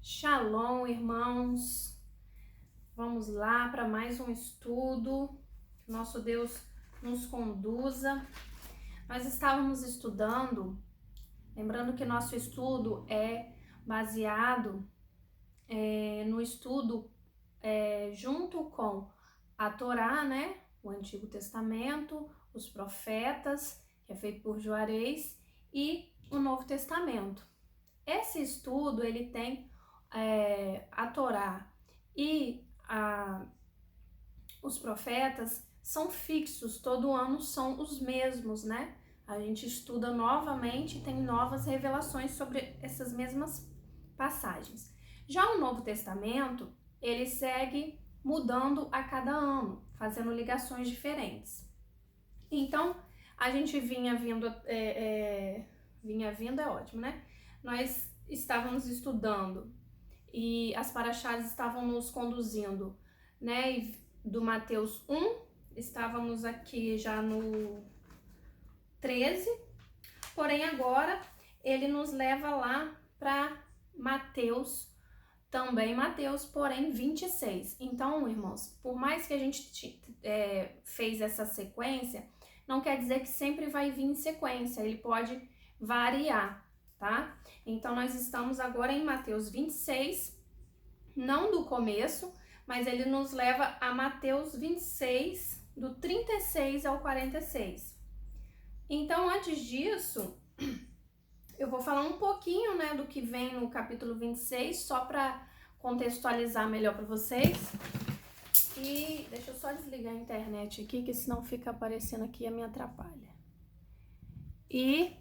Shalom, irmãos. Vamos lá para mais um estudo. Nosso Deus nos conduza. Nós estávamos estudando, lembrando que nosso estudo é baseado no estudo junto com a Torá, né? O Antigo Testamento, os profetas, que é feito por Juarez, e o Novo Testamento. Esse estudo, ele tem a Torá e os profetas são fixos, todo ano são os mesmos, né? A gente estuda novamente e tem novas revelações sobre essas mesmas passagens. Já o Novo Testamento, ele segue mudando a cada ano, fazendo ligações diferentes. Então, a gente vinha vindo é ótimo, né? Nós estávamos estudando e as paraxás estavam nos conduzindo, né? Do Mateus 1, estávamos aqui já no 13, porém agora ele nos leva lá para Mateus, porém 26. Então, irmãos, por mais que a gente fez essa sequência, não quer dizer que sempre vai vir em sequência, ele pode variar, tá? Então, nós estamos agora em Mateus 26, não do começo, mas ele nos leva a Mateus 26, do 36 ao 46. Então, antes disso, eu vou falar um pouquinho, né, do que vem no capítulo 26, só para contextualizar melhor para vocês. E deixa eu só desligar a internet aqui, que senão fica aparecendo aqui e me atrapalha. E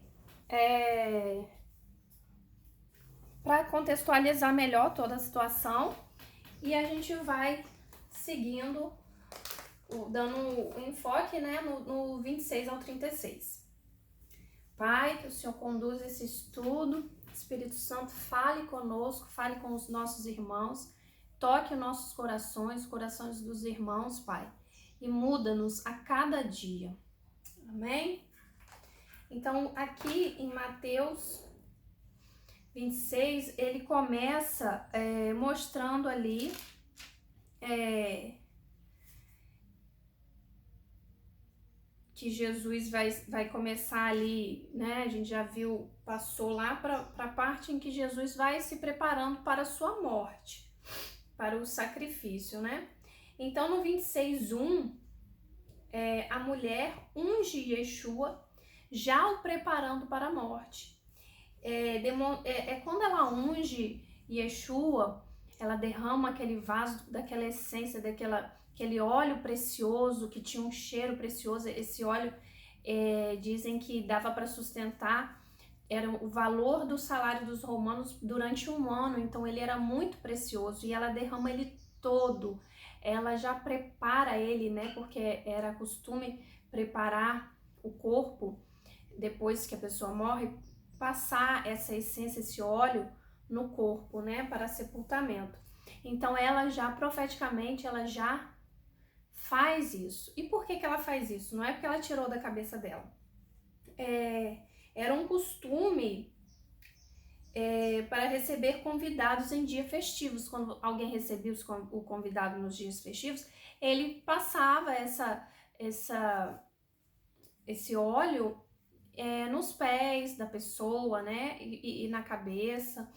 para contextualizar melhor toda a situação, e a gente vai seguindo, dando um enfoque, né, no 26 ao 36. Pai, que o Senhor conduza esse estudo, Espírito Santo, fale conosco, fale com os nossos irmãos, toque os nossos corações, os corações dos irmãos, Pai, e muda-nos a cada dia. Amém? Então, aqui em Mateus 26, ele começa mostrando ali que Jesus vai começar ali, né? A gente já viu, passou lá para a parte em que Jesus vai se preparando para a sua morte, para o sacrifício, né? Então, no 26:1, a mulher unge Yeshua, já o preparando para a morte. Quando ela unge Yeshua, ela derrama aquele vaso, daquela essência, aquele óleo precioso, que tinha um cheiro precioso. Esse óleo, dizem que dava para sustentar, era o valor do salário dos romanos durante um ano, então ele era muito precioso, e ela derrama ele todo. Ela já prepara ele, né, porque era costume preparar o corpo depois que a pessoa morre, passar essa essência, esse óleo no corpo, né, para sepultamento. Então ela já, profeticamente, ela já faz isso. E por que ela faz isso? Não é porque ela tirou da cabeça dela. Era um costume para receber convidados em dias festivos. Quando alguém recebia o convidado nos dias festivos, ele passava esse óleo nos pés da pessoa, né, e na cabeça.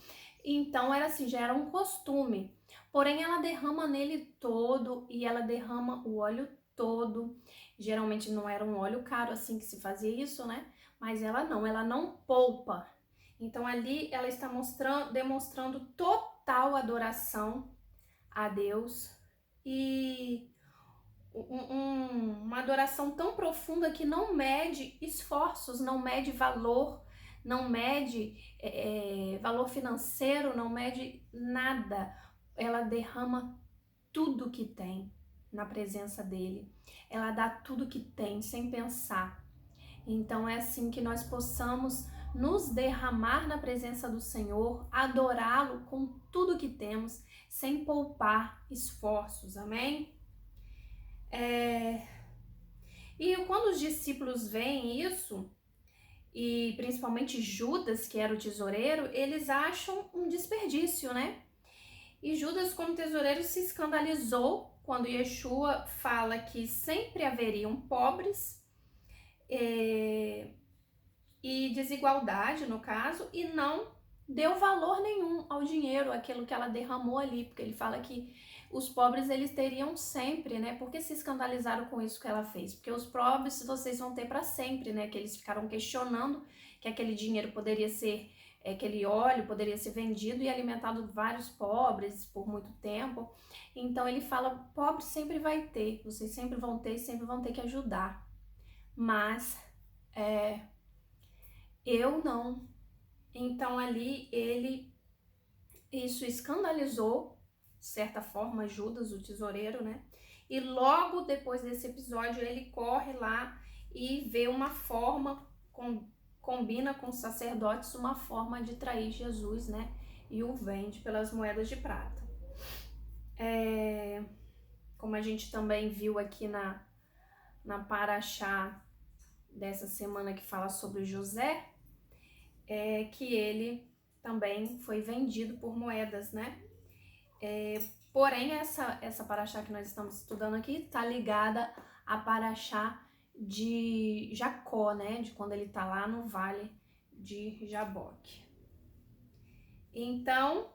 Então era assim, já era um costume. Porém, ela derrama nele todo, e ela derrama o óleo todo. Geralmente não era um óleo caro assim que se fazia isso, né? Mas ela não poupa. Então ali ela está demonstrando total adoração a Deus, e uma adoração tão profunda que não mede esforços, não mede valor, não mede valor financeiro, não mede nada. Ela derrama tudo que tem na presença dele. Ela dá tudo que tem sem pensar. Então é assim que nós possamos nos derramar na presença do Senhor, adorá-lo com tudo que temos, sem poupar esforços. Amém? E quando os discípulos veem isso, e principalmente Judas, que era o tesoureiro, eles acham um desperdício, né? E Judas, como tesoureiro, se escandalizou quando Yeshua fala que sempre haveriam pobres e desigualdade, no caso, e não deu valor nenhum ao dinheiro, aquilo que ela derramou ali, porque ele fala que os pobres eles teriam sempre, né? Por que se escandalizaram com isso que ela fez? Porque os pobres vocês vão ter para sempre, né? Que eles ficaram questionando que aquele dinheiro poderia ser, aquele óleo poderia ser vendido e alimentado vários pobres por muito tempo. Então ele fala, pobre sempre vai ter, vocês sempre vão ter que ajudar. Mas eu não. Então ali isso escandalizou, de certa forma, Judas, o tesoureiro, né? E logo depois desse episódio ele corre lá e vê uma forma, combina com os sacerdotes uma forma de trair Jesus, né? E o vende pelas moedas de prata. Como a gente também viu aqui na paraxá dessa semana que fala sobre José, que ele também foi vendido por moedas, né? Porém, essa paraxá que nós estamos estudando aqui está ligada à paraxá de Jacó, né? De quando ele está lá no vale de Jaboque. Então,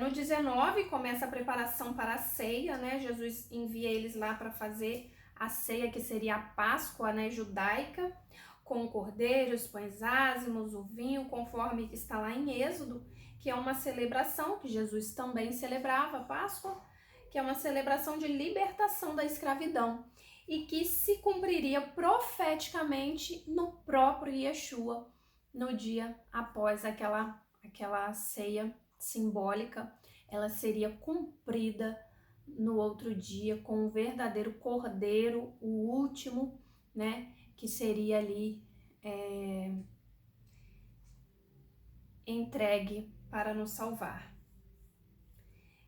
no 19 começa a preparação para a ceia, né? Jesus envia eles lá para fazer a ceia, que seria a Páscoa, né, judaica, com o cordeiro, os pães ázimos, o vinho, conforme está lá em Êxodo, que é uma celebração que Jesus também celebrava, a Páscoa, que é uma celebração de libertação da escravidão e que se cumpriria profeticamente no próprio Yeshua, no dia após aquela ceia simbólica, ela seria cumprida no outro dia com o verdadeiro cordeiro, o último, né, que seria ali entregue para nos salvar.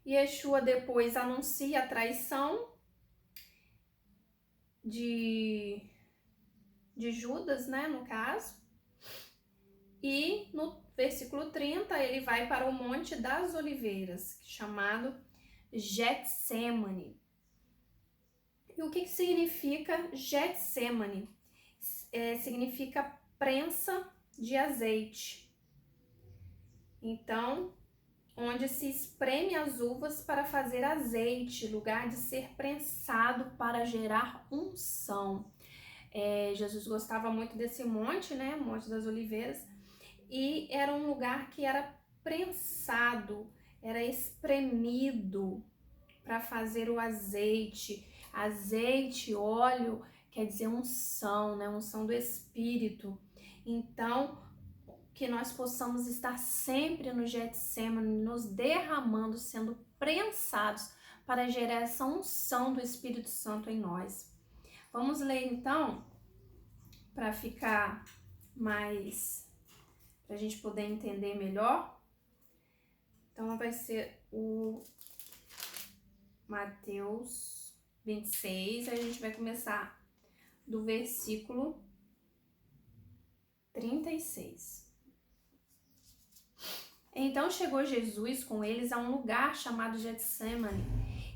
Yeshua depois anuncia a traição de Judas, né, no caso, e no versículo 30 ele vai para o Monte das Oliveiras, chamado Getsemane. E o que significa Getsemane? Significa prensa de azeite. Então, onde se espreme as uvas para fazer azeite, lugar de ser prensado para gerar unção. Jesus gostava muito desse monte, né? Monte das Oliveiras, e era um lugar que era prensado, era espremido para fazer o azeite. Azeite, óleo, quer dizer unção, né? Unção do Espírito. Então, que nós possamos estar sempre no Getsemane, nos derramando, sendo prensados para gerar essa unção do Espírito Santo em nós. Vamos ler então, para ficar mais, para a gente poder entender melhor. Então vai ser o Mateus 26, a gente vai começar do versículo 36. Então chegou Jesus com eles a um lugar chamado Getsemane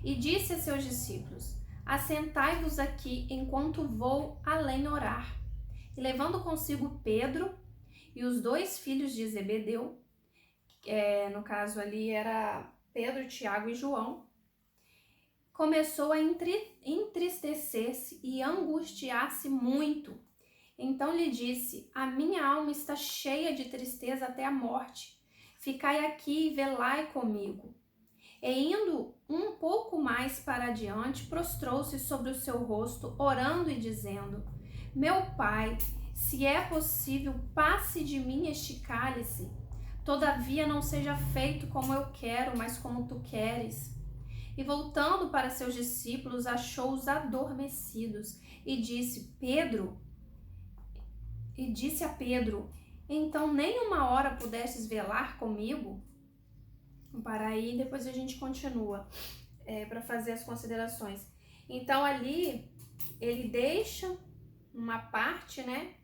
e disse a seus discípulos: assentai-vos aqui enquanto vou além orar. E levando consigo Pedro e os 2 filhos de Zebedeu, no caso ali era Pedro, Tiago e João, começou a entristecer-se e angustiar-se muito. Então lhe disse: a minha alma está cheia de tristeza até a morte. Ficai aqui e velai comigo. E indo um pouco mais para adiante, prostrou-se sobre o seu rosto, orando e dizendo: meu Pai, se é possível, passe de mim este cálice. Todavia não seja feito como eu quero, mas como tu queres. E voltando para seus discípulos, achou-os adormecidos e disse a Pedro: então nem uma hora pudestes velar comigo? Para aí, depois a gente continua para fazer as considerações. Então ali ele deixa uma parte, né?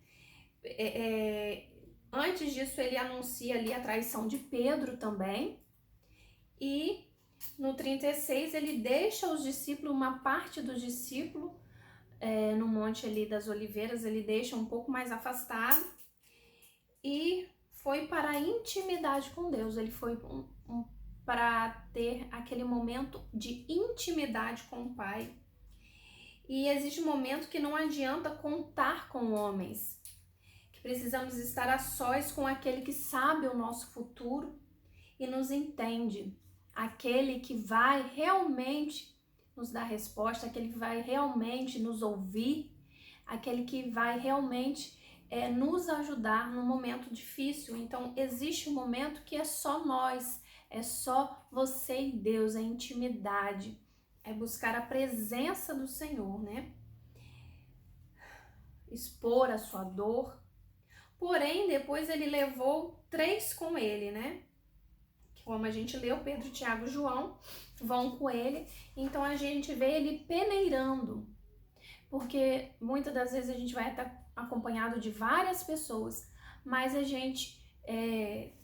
Antes disso ele anuncia ali a traição de Pedro também. E no 36 ele deixa os discípulos, uma parte dos discípulos, no Monte ali das Oliveiras, ele deixa um pouco mais afastado e foi para a intimidade com Deus. Ele foi para ter aquele momento de intimidade com o Pai. E existe um momento que não adianta contar com homens, que precisamos estar a sós com aquele que sabe o nosso futuro e nos entende, aquele que vai realmente nos dar resposta, aquele que vai realmente nos ouvir, aquele que vai realmente nos ajudar no momento difícil. Então existe um momento que é só nós, é só você e Deus, é intimidade, é buscar a presença do Senhor, né? Expor a sua dor. Porém, depois ele levou 3 com ele, né? Como a gente leu, Pedro, Tiago e João vão com ele. Então a gente vê ele peneirando, porque muitas das vezes a gente vai estar acompanhado de várias pessoas, mas a gente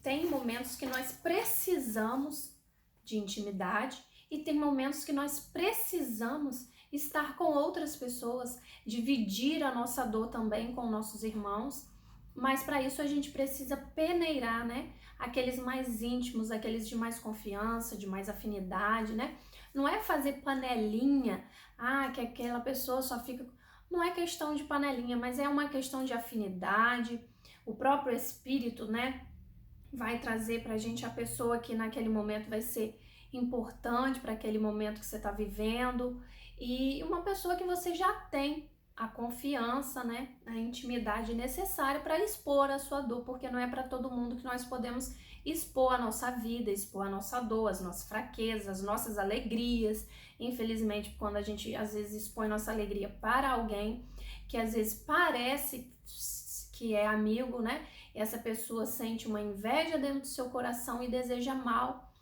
tem momentos que nós precisamos de intimidade e tem momentos que nós precisamos estar com outras pessoas, dividir a nossa dor também com nossos irmãos, mas para isso a gente precisa peneirar, né? Aqueles mais íntimos, aqueles de mais confiança, de mais afinidade, né? Não é fazer panelinha, que aquela pessoa só fica... Não é questão de panelinha, mas é uma questão de afinidade. O próprio Espírito, né, vai trazer pra gente a pessoa que naquele momento vai ser importante para aquele momento que você está vivendo, e uma pessoa que você já tem a confiança, né, a intimidade necessária para expor a sua dor, porque não é para todo mundo que nós podemos expor a nossa vida, expor a nossa dor, as nossas fraquezas, as nossas alegrias. Infelizmente, quando a gente às vezes expõe nossa alegria para alguém que às vezes parece que é amigo, né, essa pessoa sente uma inveja dentro do seu coração e deseja mal.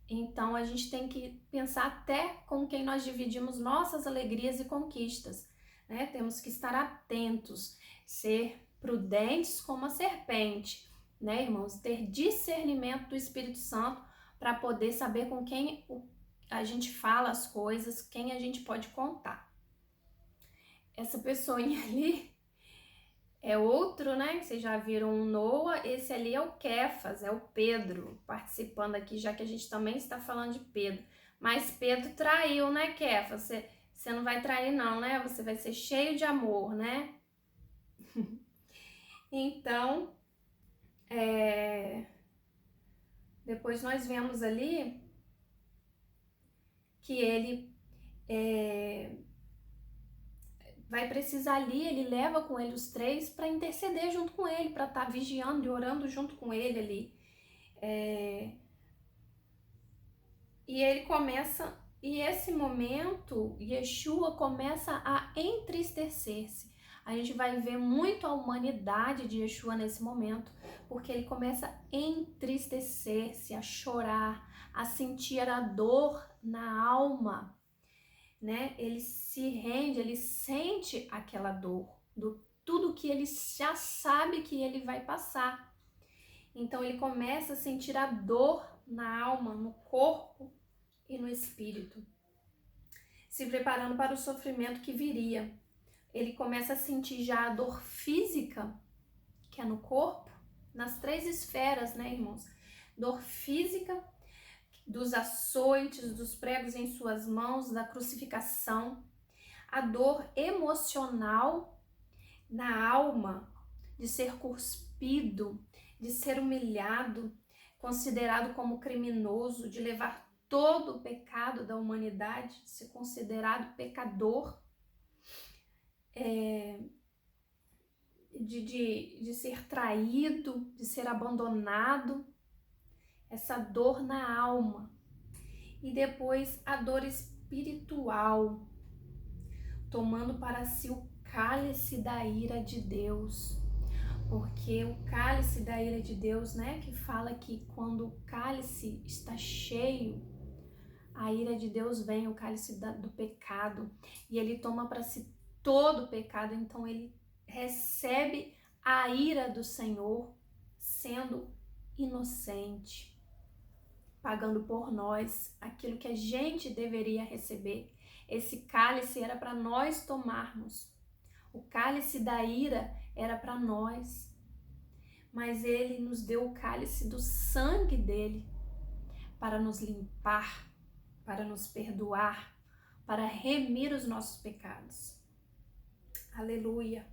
Então a gente tem que pensar até com quem nós dividimos nossas alegrias e conquistas, né? Temos que estar atentos, ser prudentes como a serpente, né, irmãos? Ter discernimento do Espírito Santo para poder saber com quem a gente fala as coisas, quem a gente pode contar. Essa pessoinha ali é outro, né? Vocês já viram o Noah, esse ali é o Kefas, é o Pedro, participando aqui, já que a gente também está falando de Pedro. Mas Pedro traiu, né, Kefas? Você não vai trair não, né? Você vai ser cheio de amor, né? Então, depois nós vemos ali que ele vai precisar ali, ele leva com ele os 3 para interceder junto com ele, para estar vigiando e orando junto com ele ali. E ele começa, e esse momento, Yeshua começa a entristecer-se. A gente vai ver muito a humanidade de Yeshua nesse momento, porque ele começa a entristecer-se, a chorar, a sentir a dor na alma, né? Ele se rende, ele sente aquela dor, do tudo que ele já sabe que ele vai passar. Então ele começa a sentir a dor na alma, no corpo e no espírito, se preparando para o sofrimento que viria. Ele começa a sentir já a dor física, que é no corpo, nas 3 esferas, né, irmãos? Dor física, dos açoites, dos pregos em suas mãos, da crucificação. A dor emocional na alma, de ser cuspido, de ser humilhado, considerado como criminoso, de levar todo o pecado da humanidade, de ser considerado pecador, de ser traído, de ser abandonado, essa dor na alma. E depois a dor espiritual, tomando para si o cálice da ira de Deus. Porque o cálice da ira de Deus, né, que fala que quando o cálice está cheio, a ira de Deus vem, o cálice do pecado, e ele toma para si todo o pecado, então ele recebe a ira do Senhor sendo inocente. pagando por nós aquilo que a gente deveria receber. Esse cálice era para nós tomarmos. O cálice da ira era para nós. Mas ele nos deu o cálice do sangue dele para nos limpar, para nos perdoar, para remir os nossos pecados. Aleluia.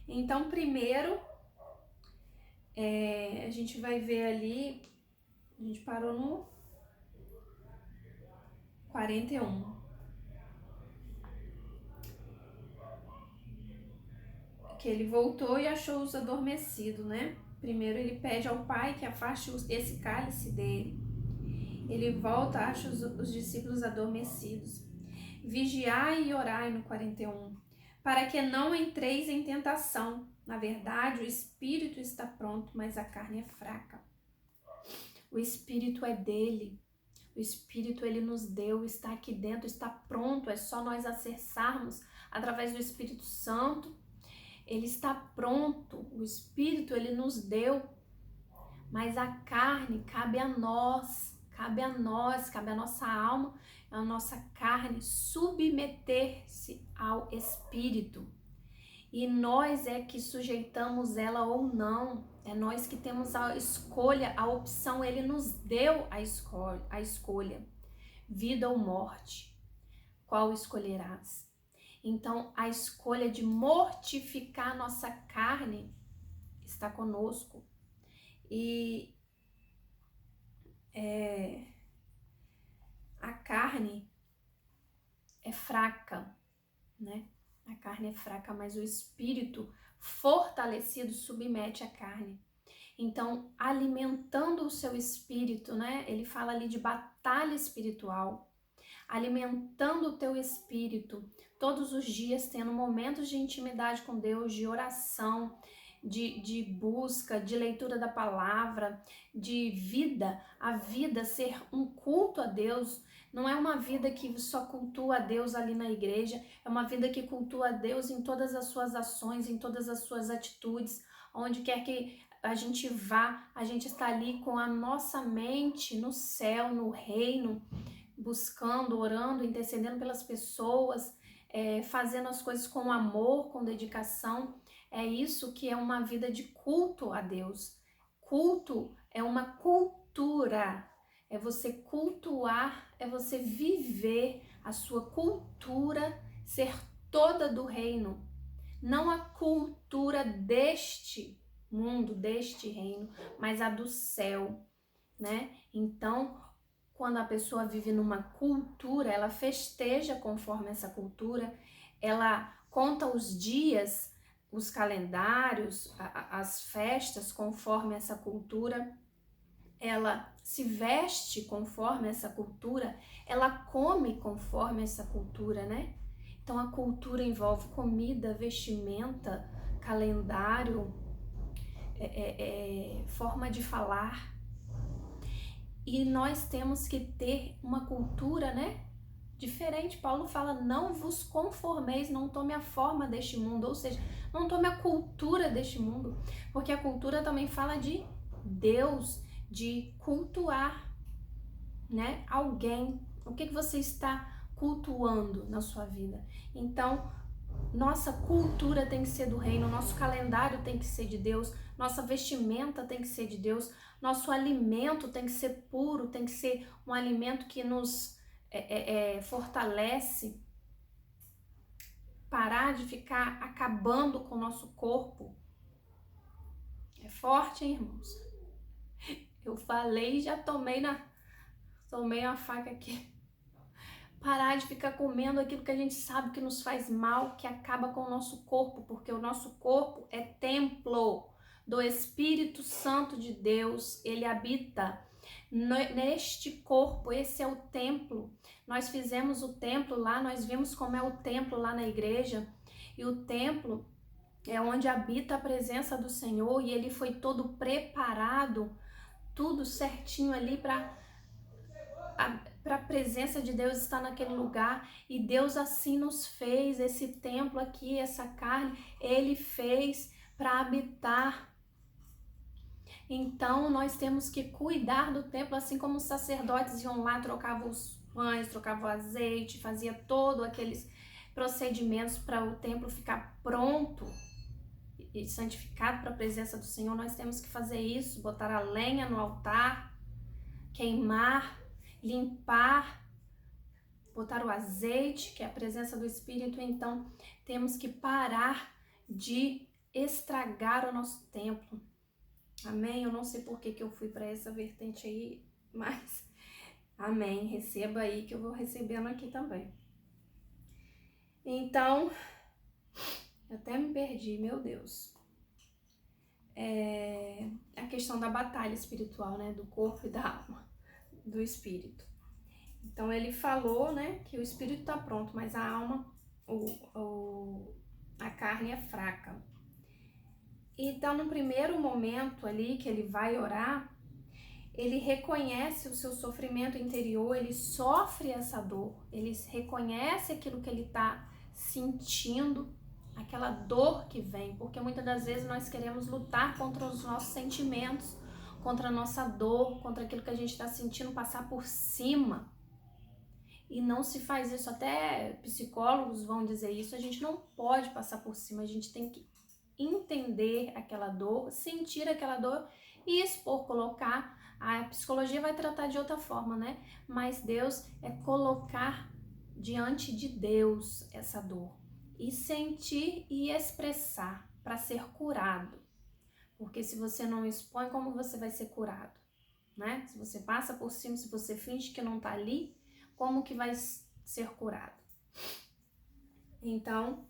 Então, primeiro, a gente vai ver ali, a gente parou no 41. Que ele voltou e achou-os adormecidos, né? Primeiro ele pede ao Pai que afaste esse cálice dele. Ele volta, acha os discípulos adormecidos. Vigiai e orai no 41, para que não entreis em tentação. Na verdade, o espírito está pronto, mas a carne é fraca. O espírito é dele. O espírito ele nos deu, está aqui dentro, está pronto. É só nós acessarmos através do Espírito Santo. Ele está pronto. O espírito ele nos deu. Mas a carne cabe a nós, cabe a nossa alma, a nossa carne submeter-se ao espírito. E nós é que sujeitamos ela ou não. É nós que temos a escolha, a opção. Ele nos deu a escolha. Vida ou morte. Qual escolherás? Então, a escolha de mortificar nossa carne está conosco. E a carne é fraca, né? A carne é fraca, mas o espírito fortalecido submete a carne. Então, alimentando o seu espírito, né? Ele fala ali de batalha espiritual. Alimentando o teu espírito todos os dias, tendo momentos de intimidade com Deus, de oração, de busca, de leitura da palavra, de vida, a vida ser um culto a Deus. Não é uma vida que só cultua a Deus ali na igreja, é uma vida que cultua a Deus em todas as suas ações, em todas as suas atitudes, onde quer que a gente vá, a gente está ali com a nossa mente no céu, no reino, buscando, orando, intercedendo pelas pessoas, fazendo as coisas com amor, com dedicação. É isso que é uma vida de culto a Deus. Culto é uma cultura, é você cultuar, é você viver a sua cultura, ser toda do reino, não a cultura deste mundo, deste reino, mas a do céu, né? Então, quando a pessoa vive numa cultura, ela festeja conforme essa cultura, ela conta os dias, os calendários, as festas conforme essa cultura, ela se veste conforme essa cultura, ela come conforme essa cultura, né? Então a cultura envolve comida, vestimenta, calendário, forma de falar. E nós temos que ter uma cultura, né? Diferente. Paulo fala, não vos conformeis, não tome a forma deste mundo, ou seja, não tome a cultura deste mundo, porque a cultura também fala de Deus, de cultuar, né? Alguém. O que você está cultuando na sua vida? Então, nossa cultura tem que ser do reino, nosso calendário tem que ser de Deus, nossa vestimenta tem que ser de Deus, nosso alimento tem que ser puro, tem que ser um alimento que nos fortalece. Parar de ficar acabando com o nosso corpo. É forte, hein, irmãos? Eu falei e já tomei uma faca aqui. Parar de ficar comendo aquilo que a gente sabe que nos faz mal, que acaba com o nosso corpo, porque o nosso corpo é templo do Espírito Santo de Deus. Ele habita neste corpo, esse é o templo. Nós fizemos o templo lá, nós vimos como é o templo lá na igreja, e o templo é onde habita a presença do Senhor, e ele foi todo preparado, tudo certinho ali para a presença de Deus estar naquele lugar. E Deus assim nos fez, esse templo aqui, essa carne, ele fez para habitar. Então nós temos que cuidar do templo, assim como os sacerdotes iam lá, trocavam os pães, trocavam o azeite, fazia todos aqueles procedimentos para o templo ficar pronto e santificado para a presença do Senhor. Nós temos que fazer isso, botar a lenha no altar, queimar, limpar, botar o azeite, que é a presença do Espírito. Então temos que parar de estragar o nosso templo. Amém? Eu não sei por que eu fui para essa vertente aí, mas amém. Receba aí que eu vou recebendo aqui também. Então, eu até me perdi, meu Deus. A questão da batalha espiritual, né? Do corpo e da alma, do espírito. Então, ele falou, né? Que o espírito está pronto, mas a alma, a carne é fraca. Então, no primeiro momento ali que ele vai orar, ele reconhece o seu sofrimento interior, ele sofre essa dor, ele reconhece aquilo que ele está sentindo, aquela dor que vem, porque muitas das vezes nós queremos lutar contra os nossos sentimentos, contra a nossa dor, contra aquilo que a gente está sentindo, passar por cima. E não se faz isso, até psicólogos vão dizer isso, a gente não pode passar por cima, a gente tem que entender aquela dor, sentir aquela dor e expor, colocar. A psicologia vai tratar de outra forma, né? Mas Deus é colocar diante de Deus essa dor e sentir e expressar para ser curado. Porque se você não expõe, como você vai ser curado, né? Se você passa por cima, se você finge que não tá ali, como que vai ser curado? Então,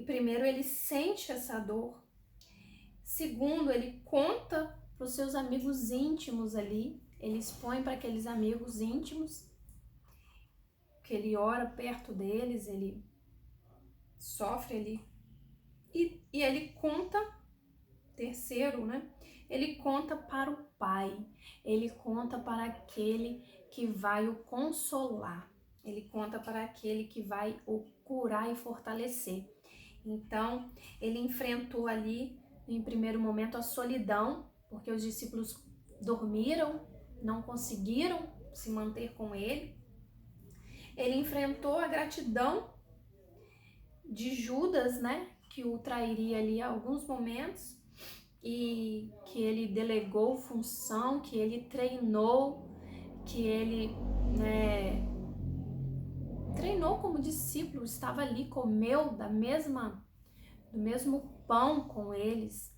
primeiro ele sente essa dor. Segundo, ele conta para os seus amigos íntimos ali, ele expõe para aqueles amigos íntimos, que ele ora perto deles, ele sofre ali. E ele conta, terceiro, né? Ele conta para o Pai, ele conta para aquele que vai o consolar, ele conta para aquele que vai o curar e fortalecer. Então, ele enfrentou ali, em primeiro momento, a solidão, porque os discípulos dormiram, não conseguiram se manter com ele. Ele enfrentou a gratidão de Judas, né, que o trairia ali a alguns momentos, e que ele delegou função, que ele treinou, que ele, né, treinou como discípulo, estava ali, comeu do mesmo pão com eles,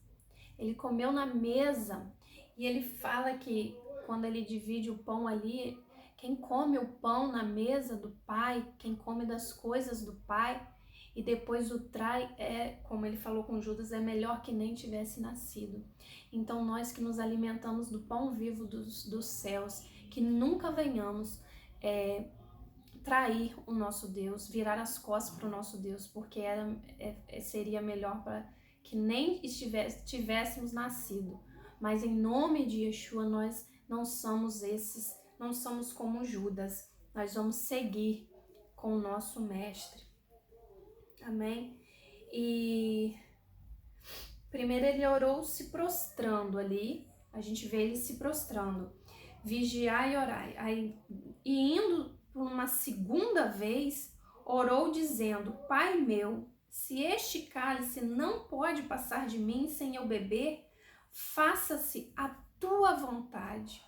ele comeu na mesa, e ele fala que quando ele divide o pão ali, quem come o pão na mesa do Pai, quem come das coisas do Pai, e depois o trai, como ele falou com Judas, é melhor que nem tivesse nascido. Então nós que nos alimentamos do pão vivo dos céus, que nunca venhamos trair o nosso Deus, virar as costas para o nosso Deus, porque seria melhor para que nem tivéssemos nascido. Mas em nome de Yeshua nós não somos não somos como Judas, nós vamos seguir com o nosso mestre. Amém? E primeiro ele orou se prostrando ali, a gente vê ele se prostrando, vigiai e orai. Aí, e indo por uma segunda vez, orou dizendo: Pai meu, se este cálice não pode passar de mim sem eu beber, faça-se a tua vontade.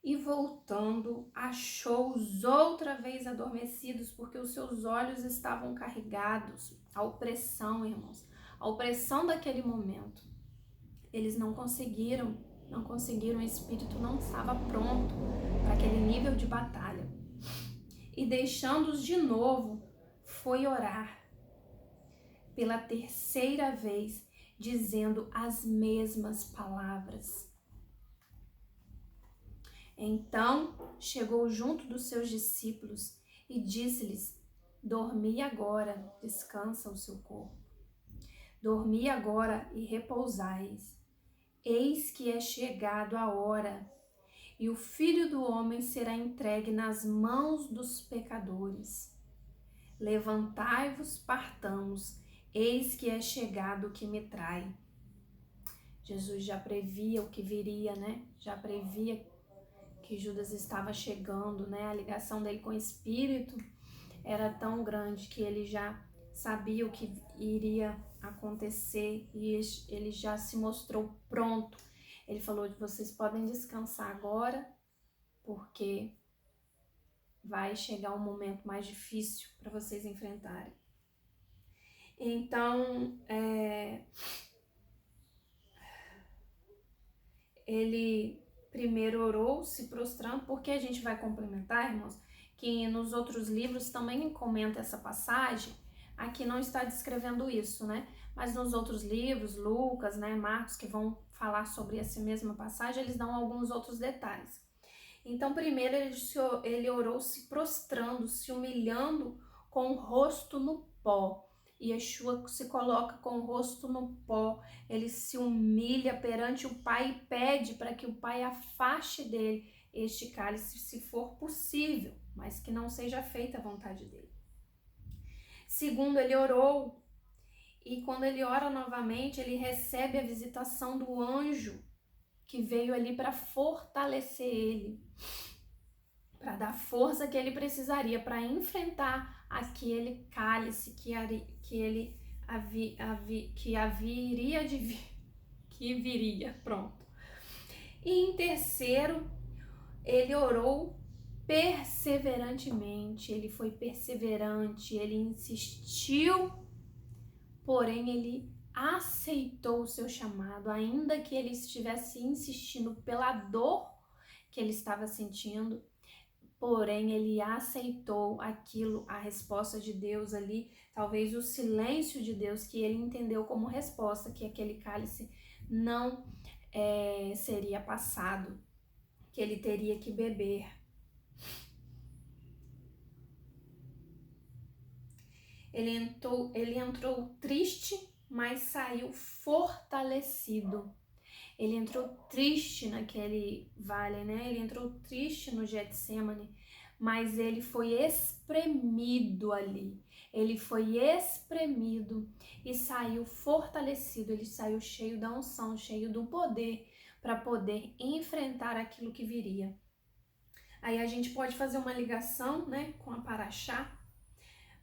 E voltando, achou-os outra vez adormecidos, porque os seus olhos estavam carregados. A opressão, irmãos, a opressão daquele momento. Eles não conseguiram, o espírito não estava pronto para aquele nível de batalha. E deixando-os de novo, foi orar pela terceira vez, dizendo as mesmas palavras. Então chegou junto dos seus discípulos e disse-lhes: dormi agora, descansa o seu corpo. Dormi agora e repousais. Eis que é chegado a hora, e o Filho do Homem será entregue nas mãos dos pecadores. Levantai-vos, partamos, Eis que é chegado o que me trai. Jesus já previa o que viria, né? Já previa que Judas estava chegando, né? A ligação dele com o Espírito era tão grande que ele já sabia o que iria acontecer e ele já se mostrou pronto. Ele falou: vocês podem descansar agora, porque vai chegar um momento mais difícil para vocês enfrentarem. Então, ele primeiro orou, se prostrando, porque a gente vai complementar, irmãos, que nos outros livros também comenta essa passagem. Aqui não está descrevendo isso, né? Mas nos outros livros, Lucas, né, Marcos, que vão falar sobre essa mesma passagem, eles dão alguns outros detalhes. Então, primeiro ele orou se prostrando, se humilhando com o rosto no pó. Yeshua se coloca com o rosto no pó, ele se humilha perante o Pai e pede para que o Pai afaste dele este cálice, se for possível, mas que não seja feita a vontade dele. Segundo, ele orou, e quando ele ora novamente, ele recebe a visitação do anjo que veio ali para fortalecer ele, para dar força que ele precisaria para enfrentar aquele cálice que viria, pronto. E em terceiro, ele orou perseverantemente, ele foi perseverante, ele insistiu, porém ele aceitou o seu chamado, ainda que ele estivesse insistindo pela dor que ele estava sentindo, porém ele aceitou aquilo, a resposta de Deus ali, talvez o silêncio de Deus, que ele entendeu como resposta, que aquele cálice não seria passado, que ele teria que beber. Ele entrou triste, mas saiu fortalecido. Ele entrou triste naquele vale, né? Ele entrou triste no Getsemane, mas ele foi espremido ali. Ele foi espremido e saiu fortalecido. Ele saiu cheio da unção, cheio do poder para poder enfrentar aquilo que viria. Aí a gente pode fazer uma ligação, né, com a Paraxá,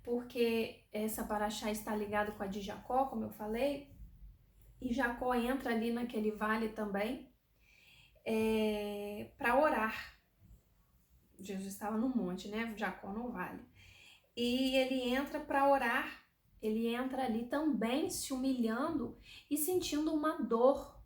porque essa Paraxá está ligada com a de Jacó, como eu falei, e Jacó entra ali naquele vale também para orar. Jesus estava no monte, né? Jacó no vale. E ele entra para orar, ele entra ali também se humilhando e sentindo uma dor,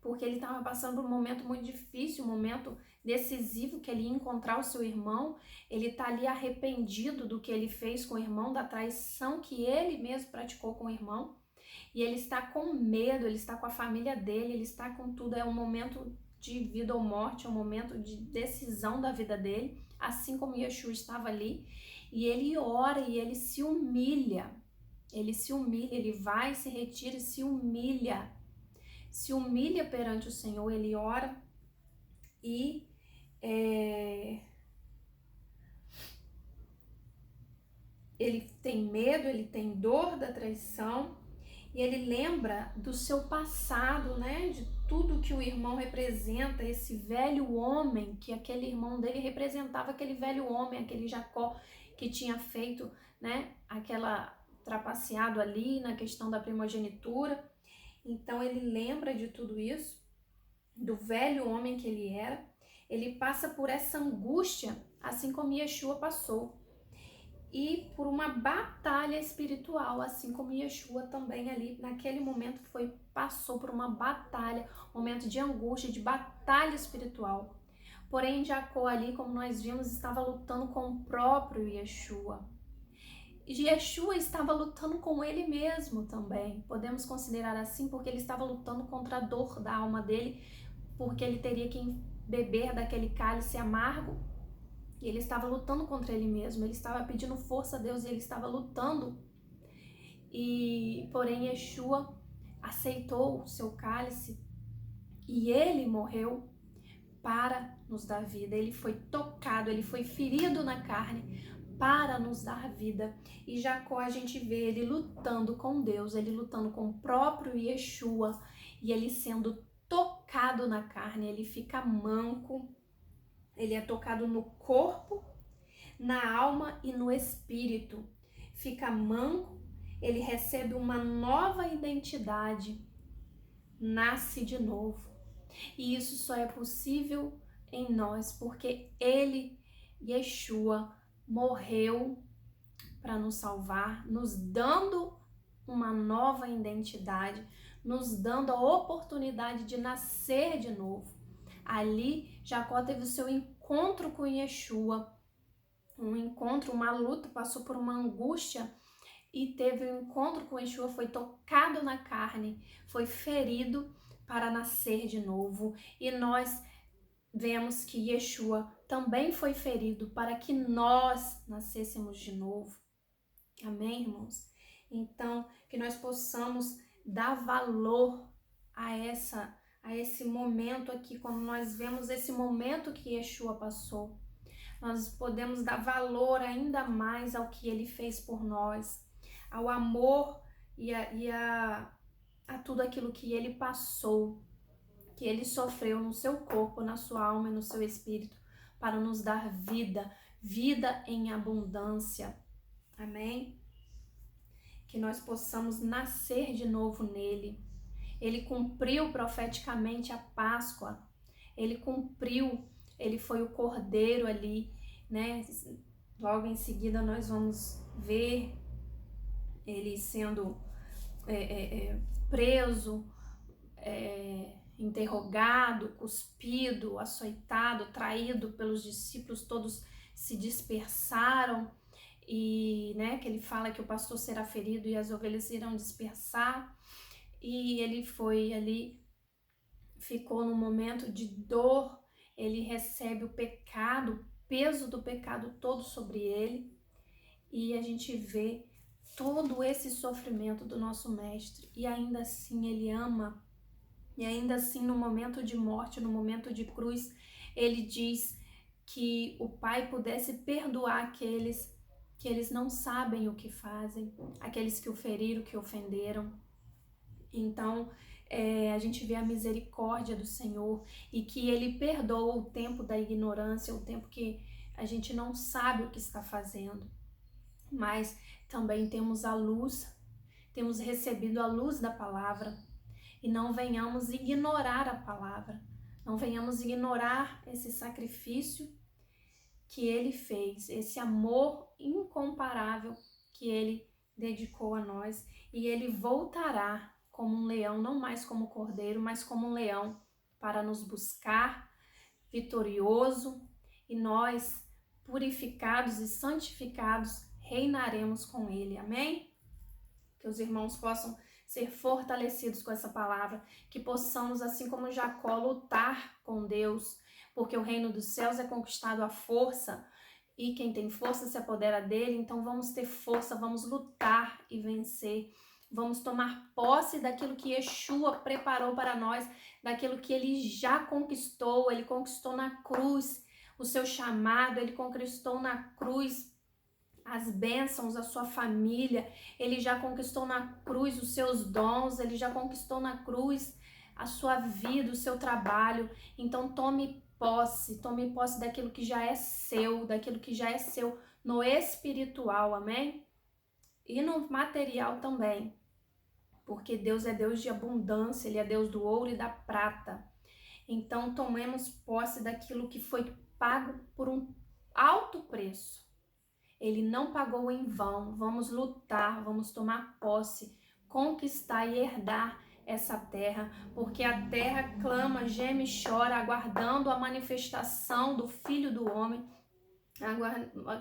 porque ele estava passando por um momento muito difícil, um momento decisivo, que ele ia encontrar o seu irmão. Ele está ali arrependido do que ele fez com o irmão, da traição que ele mesmo praticou com o irmão. E ele está com medo, ele está com a família dele, ele está com tudo. É um momento de vida ou morte, é um momento de decisão da vida dele, assim como Yeshua estava ali. E ele ora e ele se humilha. Ele vai, se retira e se humilha. Se humilha perante o Senhor, ele ora e ele tem medo, ele tem dor da traição. E ele lembra do seu passado, né? De tudo que o irmão representa, esse velho homem, que aquele irmão dele representava, aquele velho homem, aquele Jacó que tinha feito, né? Aquela trapaceado ali na questão da primogenitura. Então ele lembra de tudo isso, do velho homem que ele era. Ele passa por essa angústia, assim como Yeshua passou. E por uma batalha espiritual, assim como Yeshua também ali, naquele momento, passou por uma batalha, momento de angústia, de batalha espiritual. Porém, Jacó ali, como nós vimos, estava lutando com o próprio Yeshua. E Yeshua estava lutando com ele mesmo também, podemos considerar assim, porque ele estava lutando contra a dor da alma dele, porque ele teria que beber daquele cálice amargo. E ele estava lutando contra ele mesmo, ele estava pedindo força a Deus e ele estava lutando. E porém Yeshua aceitou o seu cálice e ele morreu para nos dar vida. Ele foi tocado, ele foi ferido na carne para nos dar vida. E Jacó, a gente vê ele lutando com Deus, ele lutando com o próprio Yeshua, e ele sendo tocado na carne, ele fica manco, ele é tocado no corpo, na alma e no espírito. Fica manco, ele recebe uma nova identidade, nasce de novo. E isso só é possível em nós, porque ele, Yeshua, morreu para nos salvar, nos dando uma nova identidade, nos dando a oportunidade de nascer de novo. Ali, Jacó teve o seu encontro com Yeshua, um encontro, uma luta, passou por uma angústia e teve um encontro com Yeshua, foi tocado na carne, foi ferido para nascer de novo. E nós vemos que Yeshua também foi ferido para que nós nascêssemos de novo. Amém, irmãos? Então, que nós possamos dar valor a esse momento aqui, quando nós vemos esse momento que Yeshua passou. Nós podemos dar valor ainda mais ao que ele fez por nós, ao amor e a tudo aquilo que ele passou, que ele sofreu no seu corpo, na sua alma e no seu espírito, para nos dar vida, vida em abundância. Amém? Que nós possamos nascer de novo nele. Ele cumpriu profeticamente a Páscoa, ele cumpriu, ele foi o cordeiro ali, né? Logo em seguida nós vamos ver ele sendo preso, interrogado, cuspido, açoitado, traído pelos discípulos, todos se dispersaram. E, né, que ele fala que o pastor será ferido e as ovelhas irão dispersar, e ele foi ali, ficou num momento de dor, ele recebe o pecado, o peso do pecado todo sobre ele, e a gente vê todo esse sofrimento do nosso mestre, e ainda assim ele ama, e ainda assim no momento de morte, no momento de cruz, ele diz que o Pai pudesse perdoar aqueles que eles não sabem o que fazem, aqueles que o feriram, que ofenderam. Então, a gente vê a misericórdia do Senhor e que ele perdoa o tempo da ignorância, o tempo que a gente não sabe o que está fazendo. Mas também temos a luz, temos recebido a luz da palavra, e não venhamos ignorar a palavra, não venhamos ignorar esse sacrifício que ele fez, esse amor incomparável que ele dedicou a nós, e ele voltará como um leão, não mais como cordeiro, mas como um leão, para nos buscar vitorioso, e nós, purificados e santificados, reinaremos com ele. Amém? Que os irmãos possam ser fortalecidos com essa palavra, que possamos, assim como Jacó, lutar com Deus, porque o reino dos céus é conquistado à força, e quem tem força se apodera dele. Então vamos ter força, vamos lutar e vencer, vamos tomar posse daquilo que Yeshua preparou para nós, daquilo que ele já conquistou, ele conquistou na cruz, o seu chamado, ele conquistou na cruz as bênçãos, a sua família, ele já conquistou na cruz os seus dons, ele já conquistou na cruz a sua vida, o seu trabalho. Então tome posse daquilo que já é seu, no espiritual, amém? E no material também, porque Deus é Deus de abundância, ele é Deus do ouro e da prata. Então tomemos posse daquilo que foi pago por um alto preço. Ele não pagou em vão. Vamos lutar, vamos tomar posse, conquistar e herdar essa terra, porque a terra clama, geme e chora, aguardando a manifestação do Filho do Homem,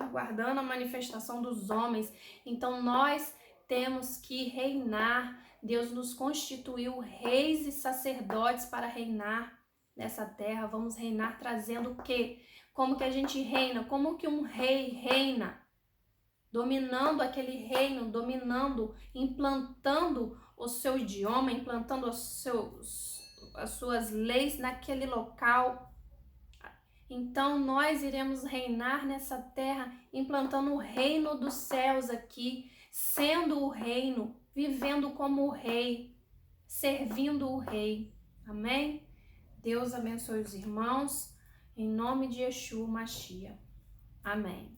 aguardando a manifestação dos homens. Então nós temos que reinar. Deus nos constituiu reis e sacerdotes para reinar nessa terra. Vamos reinar trazendo o quê? Como que a gente reina? Como que um rei reina? Dominando aquele reino, dominando, implantando o seu idioma, implantando as suas leis naquele local, Então nós iremos reinar nessa terra, implantando o reino dos céus aqui, sendo o reino, vivendo como o rei, servindo o rei. Amém? Deus abençoe os irmãos, em nome de Yeshua Mashiach. Amém.